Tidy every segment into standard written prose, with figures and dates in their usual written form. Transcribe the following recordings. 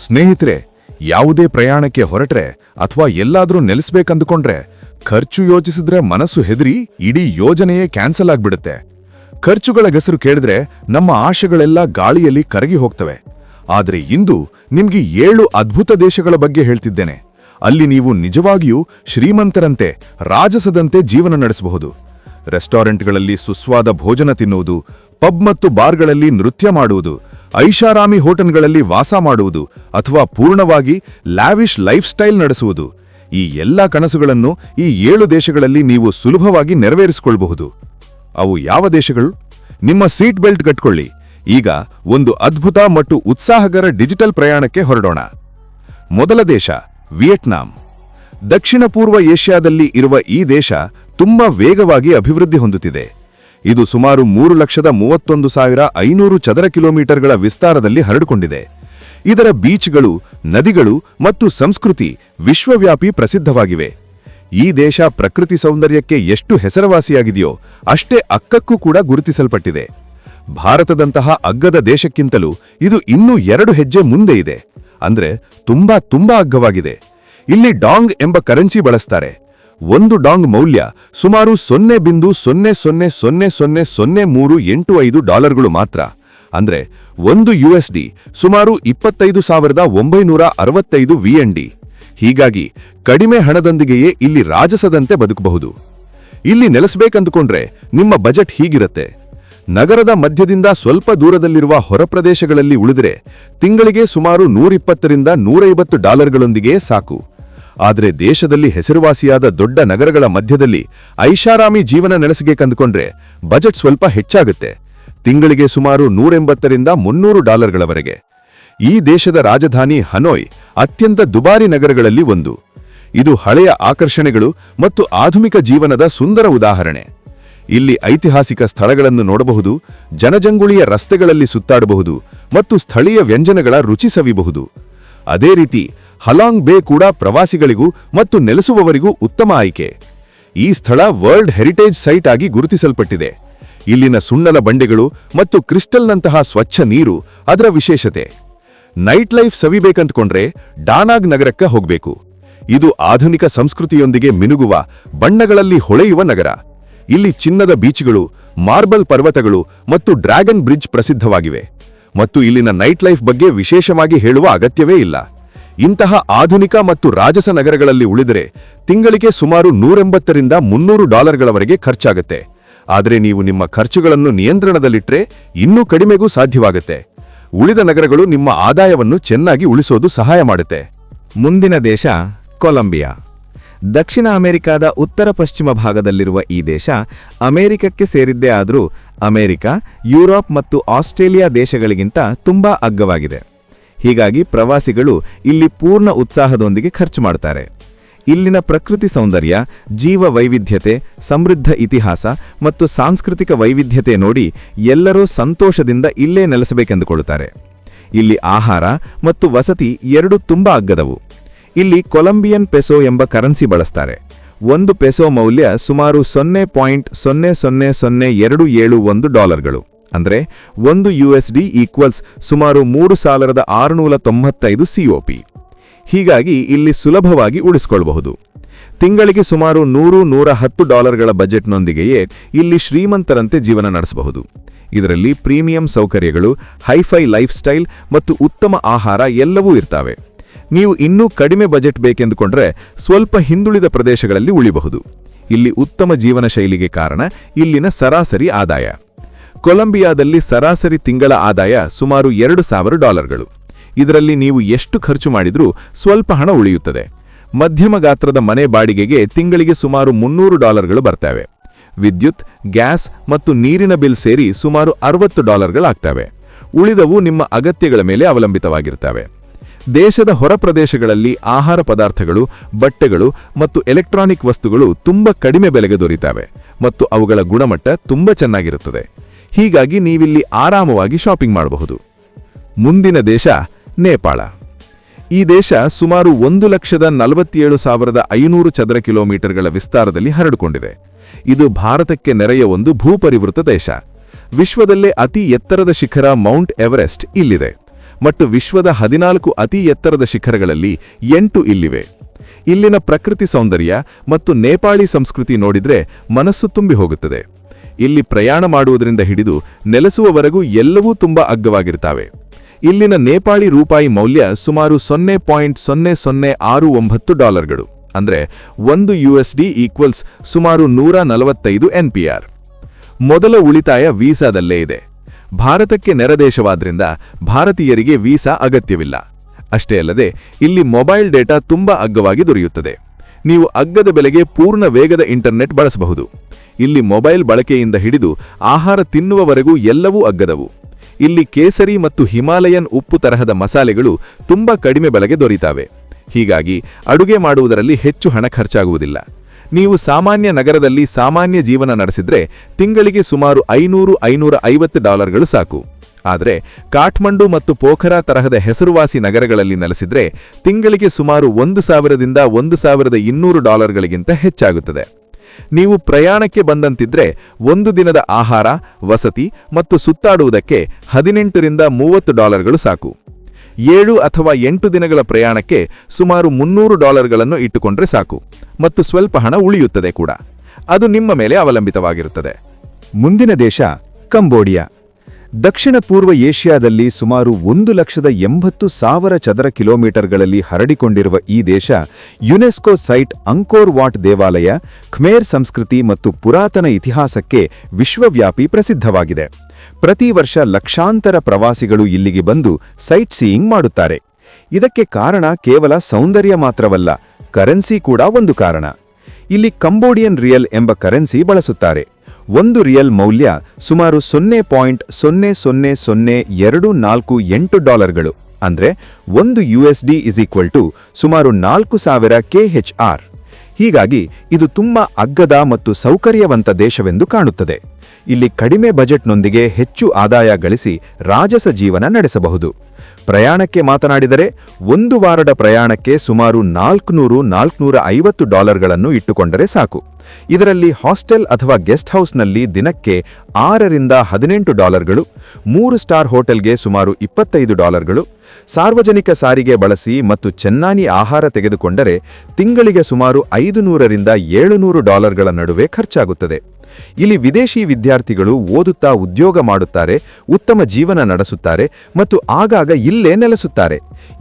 ಸ್ನೇಹಿತರೆ, ಯಾವುದೇ ಪ್ರಯಾಣಕ್ಕೆ ಹೊರಟ್ರೆ ಅಥವಾ ಎಲ್ಲಾದ್ರೂ ನೆಲೆಸ್ಬೇಕಂದುಕೊಂಡ್ರೆ ಖರ್ಚು ಯೋಚಿಸಿದ್ರೆ ಮನಸ್ಸು ಹೆದರಿ ಇಡೀ ಯೋಜನೆಯೇ ಕ್ಯಾನ್ಸಲ್ ಆಗ್ಬಿಡುತ್ತೆ. ಖರ್ಚುಗಳ ಹೆಸರು ಕೇಳಿದ್ರೆ ನಮ್ಮ ಆಶೆಗಳೆಲ್ಲ ಗಾಳಿಯಲ್ಲಿ ಕರಗಿ ಹೋಗ್ತವೆ. ಆದರೆ ಇಂದು ನಿಮ್ಗೆ 7 ಅದ್ಭುತ ದೇಶಗಳ ಬಗ್ಗೆ ಹೇಳ್ತಿದ್ದೇನೆ. ಅಲ್ಲಿ ನೀವು ನಿಜವಾಗಿಯೂ ಶ್ರೀಮಂತರಂತೆ, ರಾಜಸದಂತೆ ಜೀವನ ನಡೆಸಬಹುದು. ರೆಸ್ಟೋರೆಂಟ್ಗಳಲ್ಲಿ ಸುಸ್ವಾದ ಭೋಜನ ತಿನ್ನುವುದು, ಪಬ್ ಮತ್ತು ಬಾರ್ಗಳಲ್ಲಿ ನೃತ್ಯ ಮಾಡುವುದು, ಐಷಾರಾಮಿ ಹೋಟೆಲ್ಗಳಲ್ಲಿ ವಾಸ ಮಾಡುವುದು ಅಥವಾ ಪೂರ್ಣವಾಗಿ ಲ್ಯಾವಿಶ್ ಲೈಫ್ ಸ್ಟೈಲ್ ನಡೆಸುವುದು, ಈ ಎಲ್ಲ ಕನಸುಗಳನ್ನು ಈ 7 ದೇಶಗಳಲ್ಲಿ ನೀವು ಸುಲಭವಾಗಿ ನೆರವೇರಿಸಿಕೊಳ್ಳಬಹುದು. ಅವು ಯಾವ ದೇಶಗಳು? ನಿಮ್ಮ ಸೀಟ್ ಬೆಲ್ಟ್ ಕಟ್ಕೊಳ್ಳಿ. ಈಗ ಒಂದು ಅದ್ಭುತ ಮತ್ತು ಉತ್ಸಾಹಕರ ಡಿಜಿಟಲ್ ಪ್ರಯಾಣಕ್ಕೆ ಹೊರಡೋಣ. ಮೊದಲ ದೇಶ ವಿಯೆಟ್ನಾಂ. ದಕ್ಷಿಣ ಪೂರ್ವ ಏಷ್ಯಾದಲ್ಲಿ ಇರುವ ಈ ದೇಶ ತುಂಬಾ ವೇಗವಾಗಿ ಅಭಿವೃದ್ಧಿ ಹೊಂದುತ್ತಿದೆ. ಇದು ಸುಮಾರು 3,31,500 ಚದರ ಕಿಲೋಮೀಟರ್ಗಳ ವಿಸ್ತಾರದಲ್ಲಿ ಹರಡಿಕೊಂಡಿದೆ. ಇದರ ಬೀಚ್ಗಳು, ನದಿಗಳು ಮತ್ತು ಸಂಸ್ಕೃತಿ ವಿಶ್ವವ್ಯಾಪಿ ಪ್ರಸಿದ್ಧವಾಗಿವೆ. ಈ ದೇಶ ಪ್ರಕೃತಿ ಸೌಂದರ್ಯಕ್ಕೆ ಎಷ್ಟು ಹೆಸರುವಾಸಿಯಾಗಿದೆಯೋ ಅಷ್ಟೇ ಅಕ್ಕಕ್ಕೂ ಕೂಡ ಗುರುತಿಸಲ್ಪಟ್ಟಿದೆ. ಭಾರತದಂತಹ ಅಗ್ಗದ ದೇಶಕ್ಕಿಂತಲೂ ಇದು ಇನ್ನೂ 2 ಹೆಜ್ಜೆ ಮುಂದೆ ಇದೆ. ಅಂದ್ರೆ ತುಂಬಾ ಅಗ್ಗವಾಗಿದೆ. ಇಲ್ಲಿ ಡಾಂಗ್ ಎಂಬ ಕರೆನ್ಸಿ ಬಳಸ್ತಾರೆ. ಒಂದು ಡಾಂಗ್ ಮೌಲ್ಯ ಸುಮಾರು $0.00000385 ಮಾತ್ರ. ಅಂದ್ರೆ $1 ಸುಮಾರು 25,965 VND. ಹೀಗಾಗಿ ಕಡಿಮೆ ಹಣದೊಂದಿಗೆಯೇ ಇಲ್ಲಿ ರಾಜಸದಂತೆ ಬದುಕಬಹುದು. ಇಲ್ಲಿ ನೆಲೆಸಬೇಕಂದುಕೊಂಡ್ರೆ ನಿಮ್ಮ ಬಜೆಟ್ ಹೀಗಿರುತ್ತೆ. ನಗರದ ಮಧ್ಯದಿಂದ ಸ್ವಲ್ಪ ದೂರದಲ್ಲಿರುವ ಹೊರಪ್ರದೇಶಗಳಲ್ಲಿ ಉಳಿದರೆ ತಿಂಗಳಿಗೆ ಸುಮಾರು $120 ರಿಂದ $150 ಸಾಕು. ಆದರೆ ದೇಶದಲ್ಲಿ ಹೆಸರುವಾಸಿಯಾದ ದೊಡ್ಡ ನಗರಗಳ ಮಧ್ಯದಲ್ಲಿ ಐಷಾರಾಮಿ ಜೀವನ ನಡೆಸಬೇಕಂದುಕೊಂಡ್ರೆ ಬಜೆಟ್ ಸ್ವಲ್ಪ ಹೆಚ್ಚಾಗುತ್ತೆ. ತಿಂಗಳಿಗೆ ಸುಮಾರು $180 ರಿಂದ $300 ಈ ದೇಶದ ರಾಜಧಾನಿ ಹನೋಯ್ ಅತ್ಯಂತ ದುಬಾರಿ ನಗರಗಳಲ್ಲಿ ಒಂದು. ಇದು ಹಳೆಯ ಆಕರ್ಷಣೆಗಳು ಮತ್ತು ಆಧುನಿಕ ಜೀವನದ ಸುಂದರ ಉದಾಹರಣೆ. ಇಲ್ಲಿ ಐತಿಹಾಸಿಕ ಸ್ಥಳಗಳನ್ನು ನೋಡಬಹುದು, ಜನಜಂಗುಳಿಯ ರಸ್ತೆಗಳಲ್ಲಿ ಸುತ್ತಾಡಬಹುದು ಮತ್ತು ಸ್ಥಳೀಯ ವ್ಯಂಜನಗಳ ರುಚಿ ಸವಿಬಹುದು. ಅದೇ ರೀತಿ ಹಲಾಂಗ್ ಬೇ ಕೂಡ ಪ್ರವಾಸಿಗಳಿಗೂ ಮತ್ತು ನೆಲೆಸುವವರಿಗೂ ಉತ್ತಮ ಆಯ್ಕೆ. ಈ ಸ್ಥಳ ವರ್ಲ್ಡ್ ಹೆರಿಟೇಜ್ ಸೈಟ್ ಆಗಿ ಗುರುತಿಸಲ್ಪಟ್ಟಿದೆ. ಇಲ್ಲಿನ ಸುಣ್ಣದ ಬಂಡೆಗಳು ಮತ್ತು ಕ್ರಿಸ್ಟಲ್ನಂತಹ ಸ್ವಚ್ಛ ನೀರು ಅದರ ವಿಶೇಷತೆ. ನೈಟ್ ಲೈಫ್ ಸವಿಬೇಕಂತಕೊಂಡ್ರೆ ಡಾನಾಗ್ ನಗರಕ್ಕೆ ಹೋಗಬೇಕು. ಇದು ಆಧುನಿಕ ಸಂಸ್ಕೃತಿಯೊಂದಿಗೆ ಮಿನುಗುವ, ಬಣ್ಣಗಳಲ್ಲಿ ಹೊಳೆಯುವ ನಗರ. ಇಲ್ಲಿ ಚಿನ್ನದ ಬೀಚ್ಗಳು, ಮಾರ್ಬಲ್ ಪರ್ವತಗಳು ಮತ್ತು ಡ್ರ್ಯಾಗನ್ ಬ್ರಿಡ್ಜ್ ಪ್ರಸಿದ್ಧವಾಗಿವೆ. ಮತ್ತು ಇಲ್ಲಿನ ನೈಟ್ ಲೈಫ್ ಬಗ್ಗೆ ವಿಶೇಷವಾಗಿ ಹೇಳುವ ಅಗತ್ಯವೇ ಇಲ್ಲ. ಇಂತಹ ಆಧುನಿಕ ಮತ್ತು ರಾಜಸ ನಗರಗಳಲ್ಲಿ ಉಳಿದರೆ ತಿಂಗಳಿಗೆ ಸುಮಾರು $180 ರಿಂದ $300 ಖರ್ಚಾಗುತ್ತೆ. ಆದರೆ ನೀವು ನಿಮ್ಮ ಖರ್ಚುಗಳನ್ನು ನಿಯಂತ್ರಣದಲ್ಲಿಟ್ಟರೆ ಇನ್ನೂ ಕಡಿಮೆಗೂ ಸಾಧ್ಯವಾಗುತ್ತೆ. ಉಳಿದ ನಗರಗಳು ನಿಮ್ಮ ಆದಾಯವನ್ನು ಚೆನ್ನಾಗಿ ಉಳಿಸೋದು ಸಹಾಯ ಮಾಡುತ್ತೆ. ಮುಂದಿನ ದೇಶ ಕೊಲಂಬಿಯಾ. ದಕ್ಷಿಣ ಅಮೆರಿಕಾದ ಉತ್ತರ ಪಶ್ಚಿಮ ಭಾಗದಲ್ಲಿರುವ ಈ ದೇಶ ಅಮೆರಿಕಕ್ಕೆ ಸೇರಿದ್ದೇ ಆದರೂ ಅಮೆರಿಕ, ಯುರೋಪ್ ಮತ್ತು ಆಸ್ಟ್ರೇಲಿಯಾ ದೇಶಗಳಿಗಿಂತ ತುಂಬಾ ಅಗ್ಗವಾಗಿದೆ. ಹೀಗಾಗಿ ಪ್ರವಾಸಿಗಳು ಇಲ್ಲಿ ಪೂರ್ಣ ಉತ್ಸಾಹದೊಂದಿಗೆ ಖರ್ಚು ಮಾಡುತ್ತಾರೆ. ಇಲ್ಲಿನ ಪ್ರಕೃತಿ ಸೌಂದರ್ಯ, ಜೀವ ವೈವಿಧ್ಯತೆ, ಸಮೃದ್ಧ ಇತಿಹಾಸ ಮತ್ತು ಸಾಂಸ್ಕೃತಿಕ ವೈವಿಧ್ಯತೆ ನೋಡಿ ಎಲ್ಲರೂ ಸಂತೋಷದಿಂದ ಇಲ್ಲೇ ನೆಲೆಸಬೇಕೆಂದುಕೊಳ್ಳುತ್ತಾರೆ. ಇಲ್ಲಿ ಆಹಾರ ಮತ್ತು ವಸತಿ ಎರಡೂ ತುಂಬಾ ಅಗ್ಗದವು. ಇಲ್ಲಿ ಕೊಲಂಬಿಯನ್ ಪೆಸೋ ಎಂಬ ಕರೆನ್ಸಿ ಬಳಸ್ತಾರೆ. ಒಂದು ಪೆಸೋ ಮೌಲ್ಯ ಸುಮಾರು $0.000271. ಅಂದ್ರೆ $1 ಈಕ್ವಲ್ಸ್ ಸುಮಾರು 3,695 COP. ಹೀಗಾಗಿ ಇಲ್ಲಿ ಸುಲಭವಾಗಿ ಉಳಿಸಿಕೊಳ್ಳಬಹುದು. ತಿಂಗಳಿಗೆ ಸುಮಾರು $100-110 ಬಜೆಟ್ನೊಂದಿಗೆಯೇ ಇಲ್ಲಿ ಶ್ರೀಮಂತರಂತೆ ಜೀವನ ನಡೆಸಬಹುದು. ಇದರಲ್ಲಿ ಪ್ರೀಮಿಯಂ ಸೌಕರ್ಯಗಳು, ಹೈಫೈ ಲೈಫ್ ಸ್ಟೈಲ್ ಮತ್ತು ಉತ್ತಮ ಆಹಾರ ಎಲ್ಲವೂ ಇರ್ತವೆ. ನೀವು ಇನ್ನೂ ಕಡಿಮೆ ಬಜೆಟ್ ಬೇಕೆಂದುಕೊಂಡ್ರೆ ಸ್ವಲ್ಪ ಹಿಂದುಳಿದ ಪ್ರದೇಶಗಳಲ್ಲಿ ಉಳಿಬಹುದು. ಇಲ್ಲಿ ಉತ್ತಮ ಜೀವನ ಶೈಲಿಗೆ ಕಾರಣ ಇಲ್ಲಿನ ಸರಾಸರಿ ಆದಾಯ. ಕೊಲಂಬಿಯಾದಲ್ಲಿ ಸರಾಸರಿ ತಿಂಗಳ ಆದಾಯ ಸುಮಾರು $2,000. ಇದರಲ್ಲಿ ನೀವು ಎಷ್ಟು ಖರ್ಚು ಮಾಡಿದ್ರೂ ಸ್ವಲ್ಪ ಹಣ ಉಳಿಯುತ್ತದೆ. ಮಧ್ಯಮ ಗಾತ್ರದ ಮನೆ ಬಾಡಿಗೆಗೆ ತಿಂಗಳಿಗೆ ಸುಮಾರು $300 ಬರ್ತವೆ. ವಿದ್ಯುತ್, ಗ್ಯಾಸ್ ಮತ್ತು ನೀರಿನ ಬಿಲ್ ಸೇರಿ ಸುಮಾರು $60 ಆಗ್ತವೆ. ಉಳಿದವು ನಿಮ್ಮ ಅಗತ್ಯಗಳ ಮೇಲೆ ಅವಲಂಬಿತವಾಗಿರ್ತವೆ. ದೇಶದ ಹೊರ ಪ್ರದೇಶಗಳಲ್ಲಿ ಆಹಾರ ಪದಾರ್ಥಗಳು, ಬಟ್ಟೆಗಳು ಮತ್ತು ಎಲೆಕ್ಟ್ರಾನಿಕ್ ವಸ್ತುಗಳು ತುಂಬಾ ಕಡಿಮೆ ಬೆಲೆಗೆ ದೊರೆಯುತ್ತವೆ ಮತ್ತು ಅವುಗಳ ಗುಣಮಟ್ಟ ತುಂಬಾ ಚೆನ್ನಾಗಿರುತ್ತದೆ. ಹೀಗಾಗಿ ನೀವಿಲ್ಲಿ ಆರಾಮವಾಗಿ ಶಾಪಿಂಗ್ ಮಾಡಬಹುದು. ಮುಂದಿನ ದೇಶ ನೇಪಾಳ. ಈ ದೇಶ ಸುಮಾರು 1,47,500 ಚದರ ಕಿಲೋಮೀಟರ್ಗಳ ವಿಸ್ತಾರದಲ್ಲಿ ಹರಡಿಕೊಂಡಿದೆ. ಇದು ಭಾರತಕ್ಕೆ ನೆರೆಯ ಒಂದು ಭೂಪರಿವೃತ ದೇಶ. ವಿಶ್ವದಲ್ಲೇ ಅತಿ ಎತ್ತರದ ಶಿಖರ ಮೌಂಟ್ ಎವರೆಸ್ಟ್ ಇಲ್ಲಿದೆ. ಮತ್ತು ವಿಶ್ವದ 14 ಅತಿ ಎತ್ತರದ ಶಿಖರಗಳಲ್ಲಿ 8 ಇಲ್ಲಿವೆ. ಇಲ್ಲಿನ ಪ್ರಕೃತಿ ಸೌಂದರ್ಯ ಮತ್ತು ನೇಪಾಳಿ ಸಂಸ್ಕೃತಿ ನೋಡಿದ್ರೆ ಮನಸ್ಸು ತುಂಬಿ ಹೋಗುತ್ತದೆ. ಇಲ್ಲಿ ಪ್ರಯಾಣ ಮಾಡುವುದರಿಂದ ಹಿಡಿದು ನೆಲೆಸುವವರೆಗೂ ಎಲ್ಲವೂ ತುಂಬಾ ಅಗ್ಗವಾಗಿರುತ್ತವೆ. ಇಲ್ಲಿನ ನೇಪಾಳಿ ರೂಪಾಯಿ ಮೌಲ್ಯ ಸುಮಾರು $0.0069 ಅಂದ್ರೆ $1 ಈಕ್ವಲ್ಸ್ ಸುಮಾರು 145 NPR. ಮೊದಲ ಉಳಿತಾಯ ವೀಸಾದಲ್ಲೇ ಇದೆ. ಭಾರತಕ್ಕೆ ನೆರೆದೇಶವಾದ್ರಿಂದ ಭಾರತೀಯರಿಗೆ ವೀಸಾ ಅಗತ್ಯವಿಲ್ಲ. ಅಷ್ಟೇ ಅಲ್ಲದೆ ಇಲ್ಲಿ ಮೊಬೈಲ್ ಡೇಟಾ ತುಂಬಾ ಅಗ್ಗವಾಗಿ ದೊರೆಯುತ್ತದೆ. ನೀವು ಅಗ್ಗದ ಬೆಲೆಗೆ ಪೂರ್ಣ ವೇಗದ ಇಂಟರ್ನೆಟ್ ಬಳಸಬಹುದು. ಇಲ್ಲಿ ಮೊಬೈಲ್ ಬಳಕೆಯಿಂದ ಹಿಡಿದು ಆಹಾರ ತಿನ್ನುವವರೆಗೂ ಎಲ್ಲವೂ ಅಗ್ಗದವು. ಇಲ್ಲಿ ಕೇಸರಿ ಮತ್ತು ಹಿಮಾಲಯನ್ ಉಪ್ಪು ತರಹದ ಮಸಾಲೆಗಳು ತುಂಬಾ ಕಡಿಮೆ ಬೆಲೆಗೆ ದೊರೆಯುತ್ತವೆ. ಹೀಗಾಗಿ ಅಡುಗೆ ಮಾಡುವುದರಲ್ಲಿ ಹೆಚ್ಚು ಹಣ ಖರ್ಚಾಗುವುದಿಲ್ಲ. ನೀವು ಸಾಮಾನ್ಯ ನಗರದಲ್ಲಿ ಸಾಮಾನ್ಯ ಜೀವನ ನಡೆಸಿದ್ರೆ ತಿಂಗಳಿಗೆ ಸುಮಾರು $500-550 ಸಾಕು. ಆದರೆ ಕಾಠ್ಮಂಡು ಮತ್ತು ಪೋಖರಾ ತರಹದ ಹೆಸರುವಾಸಿ ನಗರಗಳಲ್ಲಿ ನೆಲೆಸಿದ್ರೆ ತಿಂಗಳಿಗೆ ಸುಮಾರು $1,000ದಿಂದ $1,200ಗಳಿಗಿಂತ ಹೆಚ್ಚಾಗುತ್ತದೆ. ನೀವು ಪ್ರಯಾಣಕ್ಕೆ ಬಂದಂತಿದ್ರೆ ಒಂದು ದಿನದ ಆಹಾರ, ವಸತಿ ಮತ್ತು ಸುತ್ತಾಡುವುದಕ್ಕೆ $18ರಿಂದ $30 ಸಾಕು. 7 ಅಥವಾ 8 ದಿನಗಳ ಪ್ರಯಾಣಕ್ಕೆ ಸುಮಾರು $300ಗಳನ್ನು ಇಟ್ಟುಕೊಂಡ್ರೆ ಸಾಕು ಮತ್ತು ಸ್ವಲ್ಪ ಹಣ ಉಳಿಯುತ್ತದೆ ಕೂಡ. ಅದು ನಿಮ್ಮ ಮೇಲೆ ಅವಲಂಬಿತವಾಗಿರುತ್ತದೆ. ಮುಂದಿನ ದೇಶ ಕಂಬೋಡಿಯಾ. ದಕ್ಷಿಣ ಪೂರ್ವ ಏಷ್ಯಾದಲ್ಲಿ ಸುಮಾರು 1,80,000 ಚದರ ಕಿಲೋಮೀಟರ್ಗಳಲ್ಲಿ ಹರಡಿಕೊಂಡಿರುವ ಈ ದೇಶ ಯುನೆಸ್ಕೋ ಸೈಟ್ ಅಂಕೋರ್ ವಾಟ್ ದೇವಾಲಯ, ಖಮೇರ್ ಸಂಸ್ಕೃತಿ ಮತ್ತು ಪುರಾತನ ಇತಿಹಾಸಕ್ಕೆ ವಿಶ್ವವ್ಯಾಪಿ ಪ್ರಸಿದ್ಧವಾಗಿದೆ. ಪ್ರತಿ ವರ್ಷ ಲಕ್ಷಾಂತರ ಪ್ರವಾಸಿಗಳು ಇಲ್ಲಿಗೆ ಬಂದು ಸೈಟ್ ಸೀಯಿಂಗ್ ಮಾಡುತ್ತಾರೆ. ಇದಕ್ಕೆ ಕಾರಣ ಕೇವಲ ಸೌಂದರ್ಯ ಮಾತ್ರವಲ್ಲ, ಕರೆನ್ಸಿ ಕೂಡ ಒಂದು ಕಾರಣ. ಇಲ್ಲಿ ಕಂಬೋಡಿಯನ್ ರಿಯಲ್ ಎಂಬ ಕರೆನ್ಸಿ ಬಳಸುತ್ತಾರೆ. ಒಂದು ರಿಯಲ್ ಮೌಲ್ಯ ಸುಮಾರು $0.000248 ಅಂದ್ರೆ $1 ಸುಮಾರು 4,000 kHR. ಹೀಗಾಗಿ ಇದು ತುಂಬಾ ಅಗ್ಗದ ಮತ್ತು ಸೌಕರ್ಯವಂತ ದೇಶವೆಂದು ಕಾಣುತ್ತದೆ. ಇಲ್ಲಿ ಕಡಿಮೆ ಬಜೆಟ್ನೊಂದಿಗೆ ಹೆಚ್ಚು ಆದಾಯ ಗಳಿಸಿ ರಾಜಸ ಜೀವನ ನಡೆಸಬಹುದು. ಪ್ರಯಾಣಕ್ಕೆ ಮಾತನಾಡಿದರೆ ಒಂದು ವಾರದ ಪ್ರಯಾಣಕ್ಕೆ ಸುಮಾರು $400-450ಗಳನ್ನು ಇಟ್ಟುಕೊಂಡರೆ ಸಾಕು. ಇದರಲ್ಲಿ ಹಾಸ್ಟೆಲ್ ಅಥವಾ ಗೆಸ್ಟ್ ಹೌಸ್ನಲ್ಲಿ ದಿನಕ್ಕೆ $6ರಿಂದ $18, 3 ಸ್ಟಾರ್ ಹೋಟೆಲ್ಗೆ ಸುಮಾರು $25, ಸಾರ್ವಜನಿಕ ಸಾರಿಗೆ ಬಳಸಿ ಮತ್ತು ಚೆನ್ನಾಗಿ ಆಹಾರ ತೆಗೆದುಕೊಂಡರೆ ತಿಂಗಳಿಗೆ ಸುಮಾರು $500ರಿಂದ $700 ನಡುವೆ ಖರ್ಚಾಗುತ್ತದೆ. ಇಲ್ಲಿ ವಿದೇಶಿ ವಿದ್ಯಾರ್ಥಿಗಳು ಓದುತ್ತಾ ಉದ್ಯೋಗ ಮಾಡುತ್ತಾರೆ, ಉತ್ತಮ ಜೀವನ ನಡೆಸುತ್ತಾರೆ ಮತ್ತು ಆಗಾಗ ಇಲ್ಲೇ ನೆಲೆಸುತ್ತಾರೆ,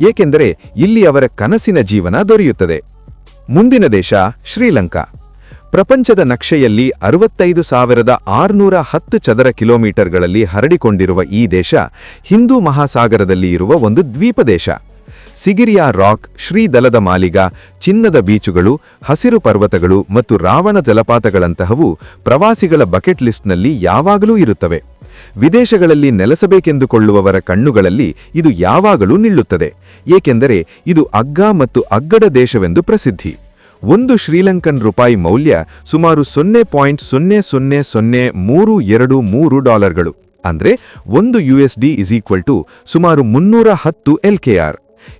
ಏಕೆಂದರೆ ಇಲ್ಲಿ ಅವರ ಕನಸಿನ ಜೀವನ ದೊರೆಯುತ್ತದೆ. ಮುಂದಿನ ದೇಶ ಶ್ರೀಲಂಕಾ. ಪ್ರಪಂಚದ ನಕ್ಷೆಯಲ್ಲಿ 65,610 ಚದರ ಕಿಲೋಮೀಟರ್ಗಳಲ್ಲಿ ಹರಡಿಕೊಂಡಿರುವ ಈ ದೇಶ ಹಿಂದೂ ಮಹಾಸಾಗರದಲ್ಲಿ ಇರುವ ಒಂದು ದ್ವೀಪ ದೇಶ. ಸಿಗಿರಿಯಾ ರಾಕ್, ಶ್ರೀದಲದ ಮಾಲಿಗ, ಚಿನ್ನದ ಬೀಚುಗಳು, ಹಸಿರು ಪರ್ವತಗಳು ಮತ್ತು ರಾವಣ ಜಲಪಾತಗಳಂತಹವು ಪ್ರವಾಸಿಗಳ ಬಕೆಟ್ ಲಿಸ್ಟ್ನಲ್ಲಿ ಯಾವಾಗಲೂ ಇರುತ್ತವೆ. ವಿದೇಶಗಳಲ್ಲಿ ನೆಲೆಸಬೇಕೆಂದುಕೊಳ್ಳುವವರ ಕಣ್ಣುಗಳಲ್ಲಿ ಇದು ಯಾವಾಗಲೂ ನಿಲ್ಲುತ್ತದೆ, ಏಕೆಂದರೆ ಇದು ಅಗ್ಗ ಮತ್ತು ಅಗ್ಗಡ ದೇಶವೆಂದು ಪ್ರಸಿದ್ಧಿ. ಒಂದು ಶ್ರೀಲಂಕನ್ ರೂಪಾಯಿ ಮೌಲ್ಯ ಸುಮಾರು $0.000323 ಅಂದ್ರೆ $1 ಸುಮಾರು 310 LKR.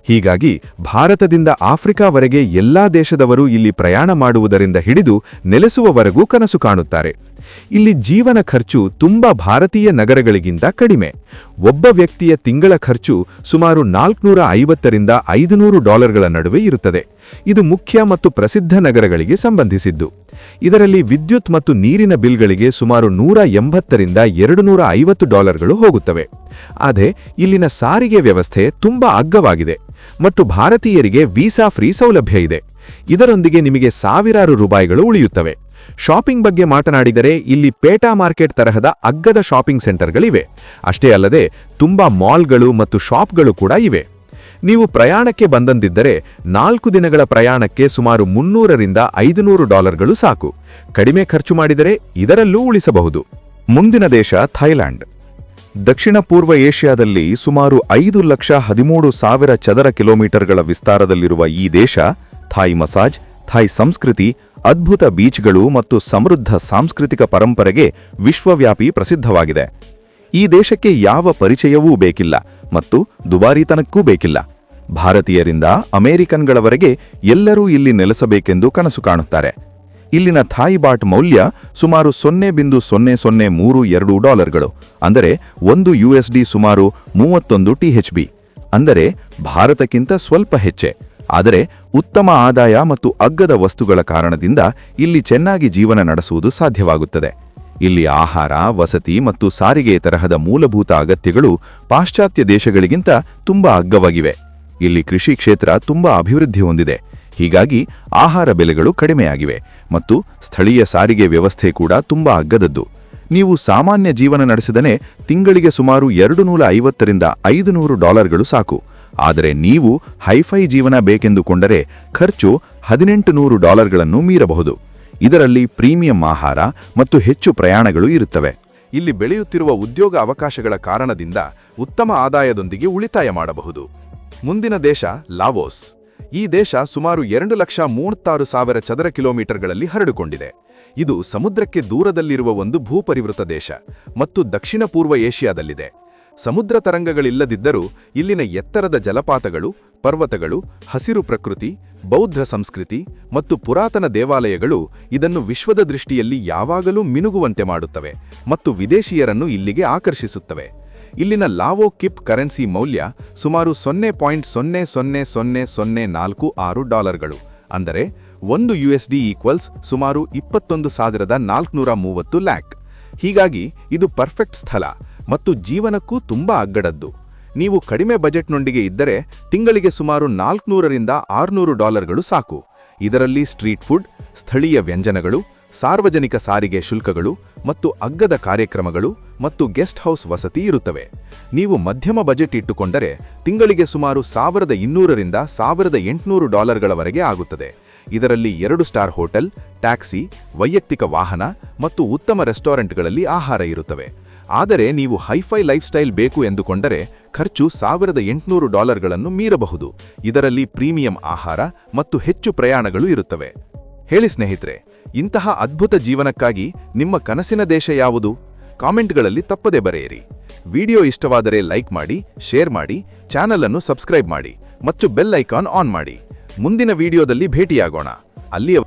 ಹೀಗಾಗಿ ಭಾರತದಿಂದ ಆಫ್ರಿಕಾವರೆಗೆ ಎಲ್ಲಾ ದೇಶದವರು ಇಲ್ಲಿ ಪ್ರಯಾಣ ಮಾಡುವುದರಿಂದ ಹಿಡಿದು ನೆಲೆಸುವವರೆಗೂ ಕನಸು ಕಾಣುತ್ತಾರೆ. ಇಲ್ಲಿ ಜೀವನ ಖರ್ಚು ತುಂಬಾ ಭಾರತೀಯ ನಗರಗಳಿಗಿಂತ ಕಡಿಮೆ. ಒಬ್ಬ ವ್ಯಕ್ತಿಯ ತಿಂಗಳ ಖರ್ಚು ಸುಮಾರು $450ರಿಂದ $500 ನಡುವೆ ಇರುತ್ತದೆ. ಇದು ಮುಖ್ಯ ಮತ್ತು ಪ್ರಸಿದ್ಧ ನಗರಗಳಿಗೆ ಸಂಬಂಧಿಸಿದ್ದು. ಇದರಲ್ಲಿ ವಿದ್ಯುತ್ ಮತ್ತು ನೀರಿನ ಬಿಲ್ಗಳಿಗೆ ಸುಮಾರು $180ರಿಂದ $250 ಹೋಗುತ್ತವೆ. ಆದರೆ ಇಲ್ಲಿನ ಸಾರಿಗೆ ವ್ಯವಸ್ಥೆ ತುಂಬಾ ಅಗ್ಗವಾಗಿದೆ ಮತ್ತು ಭಾರತೀಯರಿಗೆ ವೀಸಾ ಫ್ರೀ ಸೌಲಭ್ಯ ಇದೆ. ಇದರೊಂದಿಗೆ ನಿಮಗೆ ಸಾವಿರಾರು ರೂಪಾಯಿಗಳು ಉಳಿಯುತ್ತವೆ. ಶಾಪಿಂಗ್ ಬಗ್ಗೆ ಮಾತನಾಡಿದರೆ ಇಲ್ಲಿ ಪೇಟಾ ಮಾರ್ಕೆಟ್ ತರಹದ ಅಗ್ಗದ ಶಾಪಿಂಗ್ ಸೆಂಟರ್ಗಳಿವೆ. ಅಷ್ಟೇ ಅಲ್ಲದೆ ತುಂಬಾ ಮಾಲ್ಗಳು ಮತ್ತು ಶಾಪ್ಗಳು ಕೂಡ ಇವೆ. ನೀವು ಪ್ರಯಾಣಕ್ಕೆ ಬಂದಂದಿದ್ದರೆ 4 ದಿನಗಳ ಪ್ರಯಾಣಕ್ಕೆ ಸುಮಾರು $300ರಿಂದ $500 ಸಾಕು. ಕಡಿಮೆ ಖರ್ಚು ಮಾಡಿದರೆ ಇದರಲ್ಲೂ ಉಳಿಸಬಹುದು. ಮುಂದಿನ ದೇಶ ಥೈಲ್ಯಾಂಡ್. ದಕ್ಷಿಣ ಪೂರ್ವ ಏಷ್ಯಾದಲ್ಲಿ ಸುಮಾರು 5,13,000 ಚದರ ಕಿಲೋಮೀಟರ್ಗಳ ವಿಸ್ತಾರದಲ್ಲಿರುವ ಈ ದೇಶ ಥಾಯ್ ಮಸಾಜ್, ಥಾಯ್ ಸಂಸ್ಕೃತಿ, ಅದ್ಭುತ ಬೀಚ್ಗಳು ಮತ್ತು ಸಮೃದ್ಧ ಸಾಂಸ್ಕೃತಿಕ ಪರಂಪರೆಗೆ ವಿಶ್ವವ್ಯಾಪಿ ಪ್ರಸಿದ್ಧವಾಗಿದೆ. ಈ ದೇಶಕ್ಕೆ ಯಾವ ಪರಿಚಯವೂ ಬೇಕಿಲ್ಲ ಮತ್ತು ದುಬಾರಿತನಕ್ಕೂ ಬೇಕಿಲ್ಲ. ಭಾರತೀಯರಿಂದ ಅಮೆರಿಕನ್ಗಳವರೆಗೆ ಎಲ್ಲರೂ ಇಲ್ಲಿ ನೆಲೆಸಬೇಕೆಂದು ಕನಸು ಕಾಣುತ್ತಾರೆ. ಇಲ್ಲಿನ ಥಾಯ್ ಬಾಟ್ ಮೌಲ್ಯ ಸುಮಾರು $0.0032 ಅಂದರೆ $1 ಸುಮಾರು 31 THB. ಅಂದರೆ ಭಾರತಕ್ಕಿಂತ ಸ್ವಲ್ಪ ಹೆಚ್ಚೆ. ಆದರೆ ಉತ್ತಮ ಆದಾಯ ಮತ್ತು ಅಗ್ಗದ ವಸ್ತುಗಳ ಕಾರಣದಿಂದ ಇಲ್ಲಿ ಚೆನ್ನಾಗಿ ಜೀವನ ನಡೆಸುವುದು ಸಾಧ್ಯವಾಗುತ್ತದೆ. ಇಲ್ಲಿ ಆಹಾರ, ವಸತಿ ಮತ್ತು ಸಾರಿಗೆ ತರಹದ ಮೂಲಭೂತ ಅಗತ್ಯಗಳು ಪಾಶ್ಚಾತ್ಯ ದೇಶಗಳಿಗಿಂತ ತುಂಬಾ ಅಗ್ಗವಾಗಿವೆ. ಇಲ್ಲಿ ಕೃಷಿ ಕ್ಷೇತ್ರ ತುಂಬಾ ಅಭಿವೃದ್ಧಿ ಹೊಂದಿದೆ. ಹೀಗಾಗಿ ಆಹಾರ ಬೆಲೆಗಳು ಕಡಿಮೆಯಾಗಿವೆ ಮತ್ತು ಸ್ಥಳೀಯ ಸಾರಿಗೆ ವ್ಯವಸ್ಥೆ ಕೂಡ ತುಂಬಾ ಅಗ್ಗದದ್ದು. ನೀವು ಸಾಮಾನ್ಯ ಜೀವನ ನಡೆಸಿದನೆ ತಿಂಗಳಿಗೆ ಸುಮಾರು $250 ರಿಂದ $500 ಸಾಕು. ಆದರೆ ನೀವು ಹೈಫೈ ಜೀವನ ಬೇಕೆಂದುಕೊಂಡರೆ ಖರ್ಚು $1800 ಮೀರಬಹುದು. ಇದರಲ್ಲಿ ಪ್ರೀಮಿಯಂ ಆಹಾರ ಮತ್ತು ಹೆಚ್ಚು ಪ್ರಯಾಣಗಳು ಇರುತ್ತವೆ. ಇಲ್ಲಿ ಬೆಳೆಯುತ್ತಿರುವ ಉದ್ಯೋಗ ಅವಕಾಶಗಳ ಕಾರಣದಿಂದ ಉತ್ತಮ ಆದಾಯದೊಂದಿಗೆ ಉಳಿತಾಯ ಮಾಡಬಹುದು. ಮುಂದಿನ ದೇಶ ಲಾವೋಸ್. ಈ ದೇಶ ಸುಮಾರು 2,36,000 ಚದರ ಕಿಲೋಮೀಟರ್ಗಳಲ್ಲಿ ಹರಡಿಕೊಂಡಿದೆ. ಇದು ಸಮುದ್ರಕ್ಕೆ ದೂರದಲ್ಲಿರುವ ಒಂದು ಭೂಪರಿವೃತ ದೇಶ ಮತ್ತು ದಕ್ಷಿಣ ಪೂರ್ವ ಏಷ್ಯಾದಲ್ಲಿದೆ. ಸಮುದ್ರ ತರಂಗಗಳಿಲ್ಲದಿದ್ದರೂ ಇಲ್ಲಿನ ಎತ್ತರದ ಜಲಪಾತಗಳು, ಪರ್ವತಗಳು, ಹಸಿರು ಪ್ರಕೃತಿ, ಬೌದ್ಧ ಸಂಸ್ಕೃತಿ ಮತ್ತು ಪುರಾತನ ದೇವಾಲಯಗಳು ಇದನ್ನು ವಿಶ್ವದ ದೃಷ್ಟಿಯಲ್ಲಿ ಯಾವಾಗಲೂ ಮಿನುಗುವಂತೆ ಮಾಡುತ್ತವೆ ಮತ್ತು ವಿದೇಶಿಯರನ್ನು ಇಲ್ಲಿಗೆ ಆಕರ್ಷಿಸುತ್ತವೆ. ಇಲ್ಲಿನ ಲಾವೋ ಕಿಪ್ ಕರೆನ್ಸಿ ಮೌಲ್ಯ ಸುಮಾರು $0.000046, ಅಂದರೆ $1 ಈಕ್ವಲ್ಸ್ ಸುಮಾರು 21,430 ಲ್ಯಾಕ್. ಹೀಗಾಗಿ ಇದು ಪರ್ಫೆಕ್ಟ್ ಸ್ಥಳ ಮತ್ತು ಜೀವನಕ್ಕೂ ತುಂಬಾ ಅಗ್ಗಡದ್ದು. ನೀವು ಕಡಿಮೆ ಬಜೆಟ್ನೊಂದಿಗೆ ಇದ್ದರೆ ತಿಂಗಳಿಗೆ ಸುಮಾರು $400 ರಿಂದ $600 ಸಾಕು. ಇದರಲ್ಲಿ ಸ್ಟ್ರೀಟ್ ಫುಡ್, ಸ್ಥಳೀಯ ವ್ಯಂಜನಗಳು, ಸಾರ್ವಜನಿಕ ಸಾರಿಗೆ ಶುಲ್ಕಗಳು ಮತ್ತು ಅಗ್ಗದ ಕಾರ್ಯಕ್ರಮಗಳು ಮತ್ತು ಗೆಸ್ಟ್ ಹೌಸ್ ವಸತಿ ಇರುತ್ತವೆ. ನೀವು ಮಧ್ಯಮ ಬಜೆಟ್ ಇಟ್ಟುಕೊಂಡರೆ ತಿಂಗಳಿಗೆ ಸುಮಾರು $1,200 ರಿಂದ $1,800 ಆಗುತ್ತದೆ. ಇದರಲ್ಲಿ 2 ಸ್ಟಾರ್ ಹೋಟೆಲ್, ಟ್ಯಾಕ್ಸಿ, ವೈಯಕ್ತಿಕ ವಾಹನ ಮತ್ತು ಉತ್ತಮ ರೆಸ್ಟೋರೆಂಟ್ಗಳಲ್ಲಿ ಆಹಾರ ಇರುತ್ತವೆ. ಆದರೆ ನೀವು ಹೈಫೈ ಲೈಫ್ ಸ್ಟೈಲ್ ಬೇಕು ಎಂದುಕೊಂಡರೆ ಖರ್ಚು $1,800 ಮೀರಬಹುದು. ಇದರಲ್ಲಿ ಪ್ರೀಮಿಯಂ ಆಹಾರ ಮತ್ತು ಹೆಚ್ಚು ಪ್ರಯಾಣಗಳು ಇರುತ್ತವೆ. ಹೇಳಿ ಸ್ನೇಹಿತರೆ, ಇಂತಹ ಅದ್ಭುತ ಜೀವನಕ್ಕಾಗಿ ನಿಮ್ಮ ಕನಸಿನ ದೇಶ ಯಾವುದು? ಕಾಮೆಂಟ್ಗಳಲ್ಲಿ ತಪ್ಪದೆ ಬರೆಯಿರಿ. ವಿಡಿಯೋ ಇಷ್ಟವಾದರೆ ಲೈಕ್ ಮಾಡಿ, ಶೇರ್ ಮಾಡಿ, ಚಾನಲ್ ಅನ್ನು ಸಬ್ಸ್ಕ್ರೈಬ್ ಮಾಡಿ ಮತ್ತು ಬೆಲ್ ಐಕಾನ್ ಆನ್ ಮಾಡಿ. ಮುಂದಿನ ವಿಡಿಯೋದಲ್ಲಿ ಭೇಟಿಯಾಗೋಣ. ಅಲ್ಲಿಯ